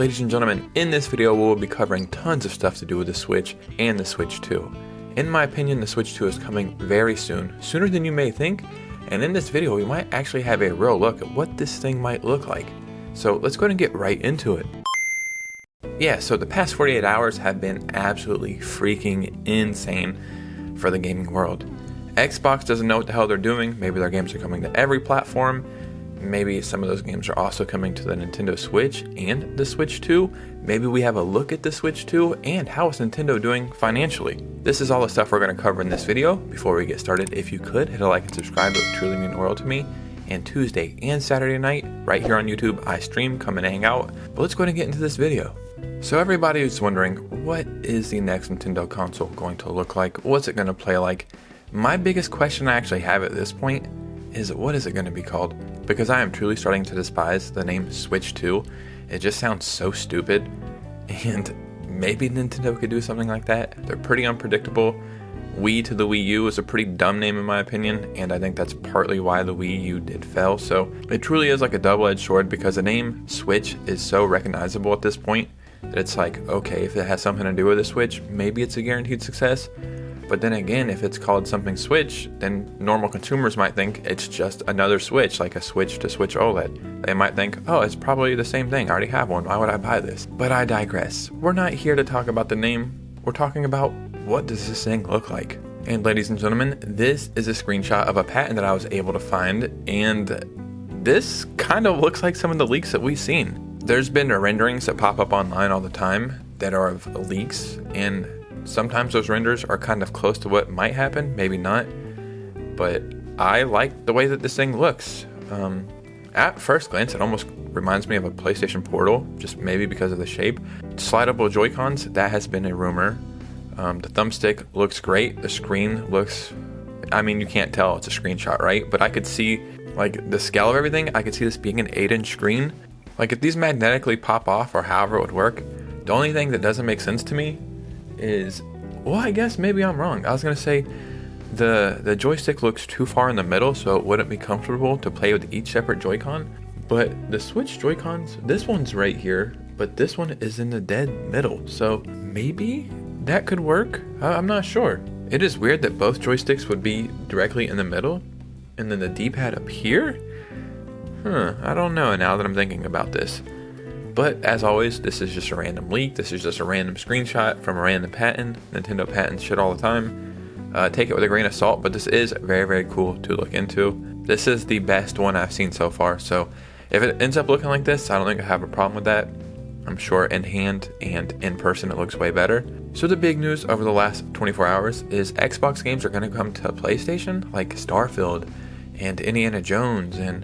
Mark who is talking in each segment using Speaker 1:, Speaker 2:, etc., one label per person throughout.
Speaker 1: Ladies and gentlemen, in this video we will be covering tons of stuff to do with the Switch and the Switch 2. In my opinion, the Switch 2 is coming very soon, sooner than you may think, and in this video we might actually have a real look at what this thing might look like. So let's go ahead and get right into it. Yeah, so the past 48 hours have been absolutely freaking insane for the gaming world. Xbox doesn't know what the hell they're doing. Maybe their games are coming to every platform. Maybe some of those games are also coming to the Nintendo Switch and the Switch 2. Maybe we have a look at the Switch 2 and how is Nintendo doing financially. This is all the stuff we're going to cover in this video. Before we get started, if you could, hit a like and subscribe. It would truly mean the world to me. And Tuesday and Saturday night, right here on YouTube, I stream, come and hang out. But let's go ahead and get into this video. So everybody is wondering, what is the next Nintendo console going to look like? What's it going to play like? My biggest question I actually have at this point is, what is it going to be called? Because I am truly starting to despise the name Switch 2. It just sounds so stupid, and maybe Nintendo could do something like that. They're pretty unpredictable. Wii to the Wii U is a pretty dumb name in my opinion, and I think that's partly why the Wii U did fail. So it truly is like a double-edged sword, because the name Switch is so recognizable at this point that it's like, okay, if it has something to do with a Switch, maybe it's a guaranteed success. But then again, if it's called something Switch, then normal consumers might think it's just another Switch, like a Switch to Switch OLED. They might think, oh, it's probably the same thing. I already have one. Why would I buy this? But I digress. We're not here to talk about the name. We're talking about, what does this thing look like? And ladies and gentlemen, this is a screenshot of a patent that I was able to find. And this kind of looks like some of the leaks that we've seen. There's been renderings that pop up online all the time that are of leaks, and sometimes those renders are kind of close to what might happen, maybe not, but I like the way that this thing looks. At first glance, it almost reminds me of a PlayStation Portal, just maybe because of the shape. Slidable Joy-Cons, that has been a rumor. The thumbstick looks great. The screen looks, I mean, you can't tell, it's a screenshot, right? But I could see, like, the scale of everything. I could see this being an 8-inch screen. Like, if these magnetically pop off or however it would work, the only thing that doesn't make sense to me is, well, I guess maybe I'm wrong. I was gonna say the joystick looks too far in the middle, so it wouldn't be comfortable to play with each separate Joy-Con. But the Switch Joy-Cons, this one's right here, but this one is in the dead middle, so maybe that could work. I'm not sure. It is weird that both joysticks would be directly in the middle and then the D-pad up here. I don't know now that I'm thinking about this. But as always, this is just a random leak. This is just a random screenshot from a random patent. Nintendo patents shit all the time. Take it with a grain of salt, but this is very, very cool to look into. This is the best one I've seen so far. So if it ends up looking like this, I don't think I have a problem with that. I'm sure in hand and in person it looks way better. So the big news over the last 24 hours is Xbox games are going to come to PlayStation, like Starfield and Indiana Jones and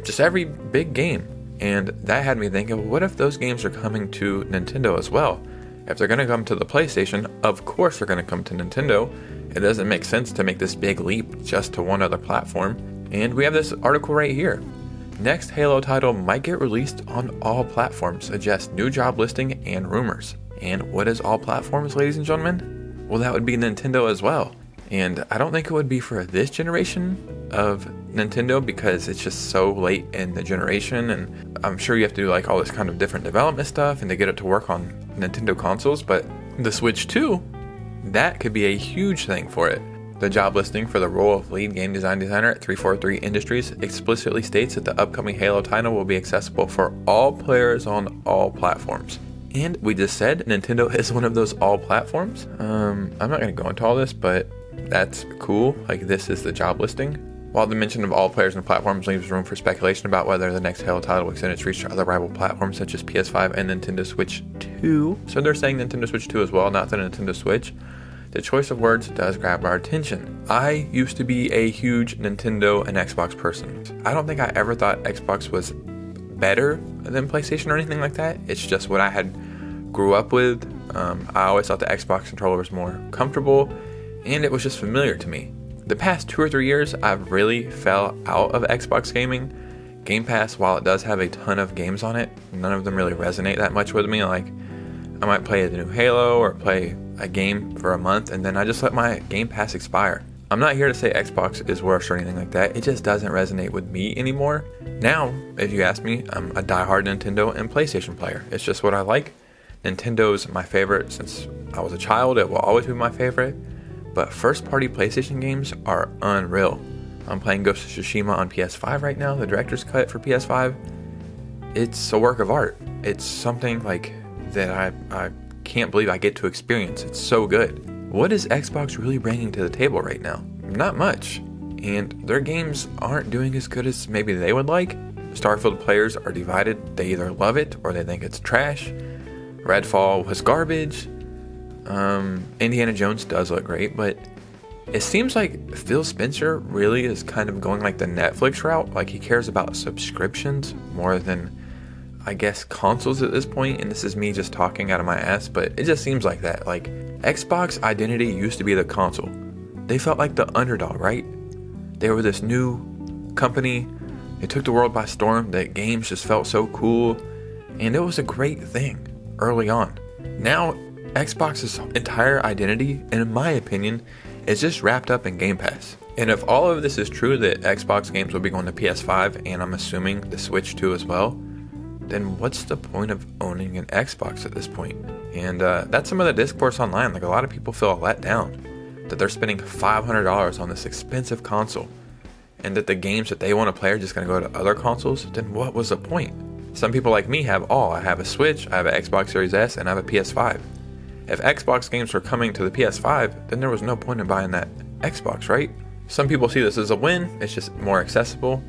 Speaker 1: just every big game. And that had me thinking, what if those games are coming to Nintendo as well? If they're going to come to the PlayStation, of course they're going to come to Nintendo. It doesn't make sense to make this big leap just to one other platform. And we have this article right here. Next Halo title might get released on all platforms, suggests new job listing and rumors. And what is all platforms, ladies and gentlemen? Well, that would be Nintendo as well. And I don't think it would be for this generation of Nintendo, because it's just so late in the generation, and I'm sure you have to do like all this kind of different development stuff and to get it to work on Nintendo consoles. But the Switch 2, that could be a huge thing for it. The job listing for the role of lead game designer at 343 Industries explicitly states that the upcoming Halo title will be accessible for all players on all platforms. And we just said Nintendo is one of those all platforms. I'm not going to go into all this, but that's cool. Like, this is the job listing. While the mention of all players and platforms leaves room for speculation about whether the next Halo title will extend its reach to other rival platforms such as PS5 and Nintendo Switch 2. So they're saying Nintendo Switch 2 as well, not the Nintendo Switch. The choice of words does grab our attention. I used to be a huge Nintendo and Xbox person. I don't think I ever thought Xbox was better than PlayStation or anything like that. It's just what I had grew up with. I always thought the Xbox controller was more comfortable, and it was just familiar to me. The past 2 or 3 years, I've really fell out of Xbox gaming. Game Pass, while it does have a ton of games on it, none of them really resonate that much with me. Like, I might play the new Halo or play a game for a month, and then I just let my Game Pass expire. I'm not here to say Xbox is worse or anything like that. It just doesn't resonate with me anymore. Now, if you ask me, I'm a diehard Nintendo and PlayStation player. It's just what I like. Nintendo's my favorite since I was a child. It will always be my favorite. But first-party PlayStation games are unreal. I'm playing Ghost of Tsushima on PS5 right now, the director's cut for PS5. It's a work of art. It's something like that I can't believe I get to experience. It's so good. What is Xbox really bringing to the table right now? Not much. And their games aren't doing as good as maybe they would like. Starfield players are divided. They either love it or they think it's trash. Redfall was garbage. Indiana Jones does look great, but it seems like Phil Spencer really is kind of going like the Netflix route. Like he cares about subscriptions more than, I guess, consoles at this point. And this is me just talking out of my ass, but it just seems like that. Like Xbox identity used to be the console. They felt like the underdog, right? They were this new company. They took the world by storm. The games just felt so cool. And it was a great thing early on. Now, Xbox's entire identity, and in my opinion, is just wrapped up in Game Pass. And if all of this is true, that Xbox games will be going to PS5, and I'm assuming the Switch too as well, then what's the point of owning an Xbox at this point? And that's some of the discourse online. Like a lot of people feel let down that they're spending $500 on this expensive console, and that the games that they want to play are just going to go to other consoles. Then what was the point? Some people like me have all. I have a Switch, I have an Xbox Series S, and I have a PS5. If Xbox games were coming to the PS5, then there was no point in buying that Xbox, right? Some people see this as a win. It's just more accessible,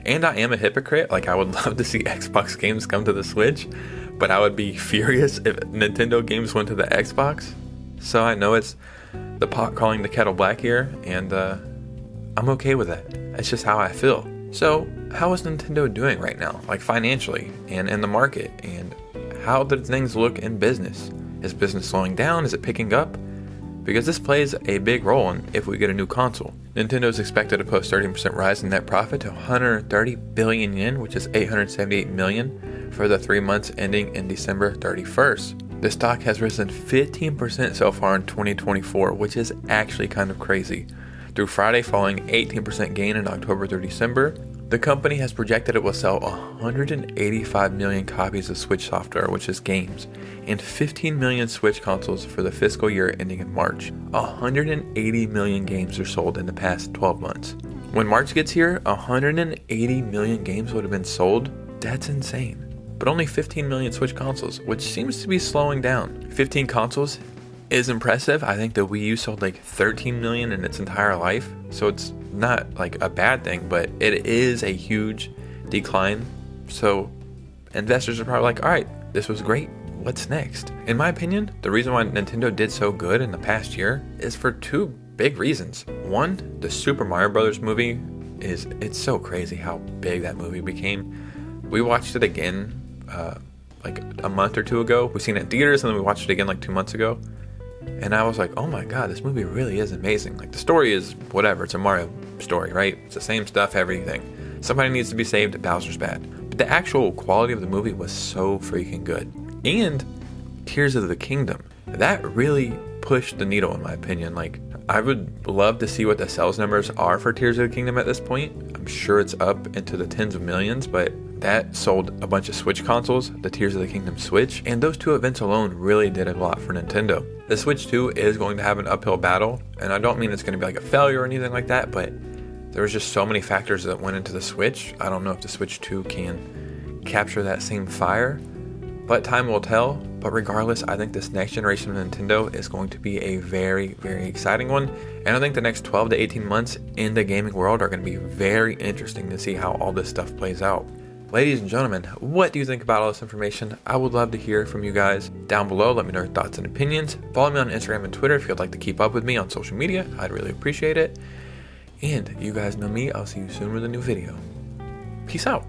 Speaker 1: and I am a hypocrite. Like I would love to see Xbox games come to the Switch, but I would be furious if Nintendo games went to the Xbox. So I know it's the pot calling the kettle black here, and I'm okay with that. It's just how I feel. So how is Nintendo doing right now, like financially and in the market, and how do things look in business? Is business slowing down? Is it picking up? Because this plays a big role in if we get a new console. Nintendo is expected to post 13% rise in net profit to 130 billion yen, which is 878 million for the 3 months ending in December 31st. The stock has risen 15% so far in 2024, which is actually kind of crazy. Through Friday, following 18% gain in October through December, the company has projected it will sell 185 million copies of Switch software, which is games, and 15 million Switch consoles for the fiscal year ending in March. 180 million games are sold in the past 12 months. When March gets here, 180 million games would have been sold. That's insane. But only 15 million Switch consoles, which seems to be slowing down. 15 consoles is impressive. I think the Wii U sold like 13 million in its entire life, so it's not like a bad thing, but it is a huge decline. So investors are probably like, all right, this was great, what's next? In my opinion, the reason why Nintendo did so good in the past year is for two big reasons. One, the Super Mario Brothers movie it's so crazy how big that movie became. We watched it again like a month or two ago. We've seen it in theaters, and then we watched it again like 2 months ago. And I was like, oh my god, this movie really is amazing. Like the story is whatever, it's a Mario story, right? It's the same stuff, everything. Somebody needs to be saved, Bowser's bad. But the actual quality of the movie was so freaking good. And Tears of the Kingdom, that really pushed the needle in my opinion. Like I would love to see what the sales numbers are for Tears of the Kingdom at this point. I'm sure it's up into the tens of millions, but that sold a bunch of Switch consoles, the Tears of the Kingdom Switch, and those two events alone really did a lot for Nintendo. The Switch 2 is going to have an uphill battle, and I don't mean it's going to be like a failure or anything like that, but there was just so many factors that went into the Switch. I don't know if the Switch 2 can capture that same fire, but time will tell. But regardless, I think this next generation of Nintendo is going to be a very, very exciting one, and I think the next 12 to 18 months in the gaming world are going to be very interesting to see how all this stuff plays out. Ladies and gentlemen, what do you think about all this information? I would love to hear from you guys down below. Let me know your thoughts and opinions. Follow me on Instagram and Twitter if you'd like to keep up with me on social media. I'd really appreciate it. And you guys know me. I'll see you soon with a new video. Peace out.